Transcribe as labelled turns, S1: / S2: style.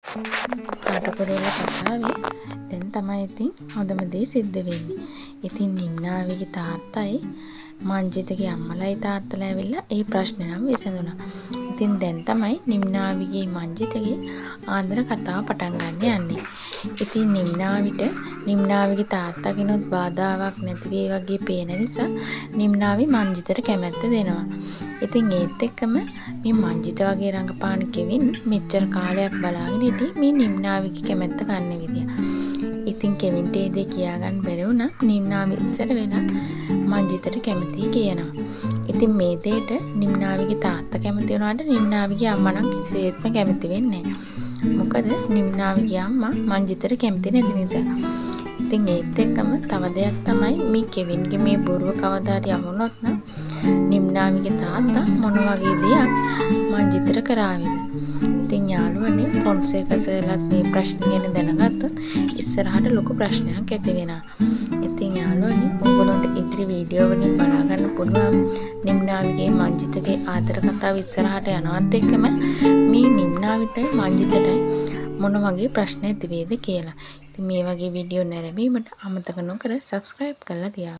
S1: පාටකොරවල කතාවේ දැන් තමයි ඉතින් හොඳම දේ සිද්ධ වෙන්නේ. ඉතින් නිම්නාවිගේ තාත්තයි මංජිතගේ අම්මලයි තාත්තලා ඇවිල්ලා ඒ ප්‍රශ්නේ නම් විසඳුණා. ඉතින් දැන් තමයි නිම්නාවිගේ මංජිතගේ ආන්දර කතාව පටන් ගන්න යන්නේ. ඉතින් නිම්නාවිට නිම්නාවිගේ තාත්තගෙනුත් බාධාවක් නැති වේ වගේ පේන නිසා නිම්නාවි මංජිතට කැමැත්ත දෙනවා. ඉතින් ඒත් එක්කම මේ මංජිත වගේ රංගපාන කෙවින් මෙච්චර කාලයක් බලාගෙන හිටියේ මේ නිම්නාවිගේ කැමැත්ත ගන්න විදිය. ඉතින් කෙවින්ට ඒ දේ කියාගන්න බැරි වුණා. නිම්නාවි ඉස්සර වෙලා මංජිතට කැමතියි කියනවා. ඉතින් මේ දෙයට නිම්නාවිගේ තාත්තා කැමති වුණාට නිම්නාවිගේ අම්මා නම් කිසිසේත්ම කැමති වෙන්නේ නැහැ. මොකද නිම්නාවිගේ අම්මා මංජිතට කැමති නැති නිසා. ඉතින් ඒත් එක්කම තව දෙයක් තමයි මේ කෙවින්ගේ මේ බොරුව කවදා හරි යමුනොත් නම් නිම්නාවිගේ තාත්තා මොන වගේ දෙයක් මංජිතට කරාවිද? ඉතින් යාළුවනේ ෆොන්සේකා සර්ලත් මේ ප්‍රශ්නේ ගැන දැනගත්තොත් ඉස්සරහට ලොකු ප්‍රශ්නයක් ඇති වෙනවා. ඉතින් යාළුවනේ ඔයගොල්ලන්ට ඉදිරි වීඩියෝ වලින් බලා ගන්න පුළුවන් නිම්නාවිගේ මංජිතගේ ආදර කතාව ඉස්සරහට යනවත් එක්කම මේ නිම්නාවිටයි මංජිතටයි මොන වගේ ප්‍රශ්න ඇති වේද කියලා. ඉතින් මේ වගේ වීඩියෝ නැරඹීමට අමතක නොකර subscribe කරලා තියාගන්න.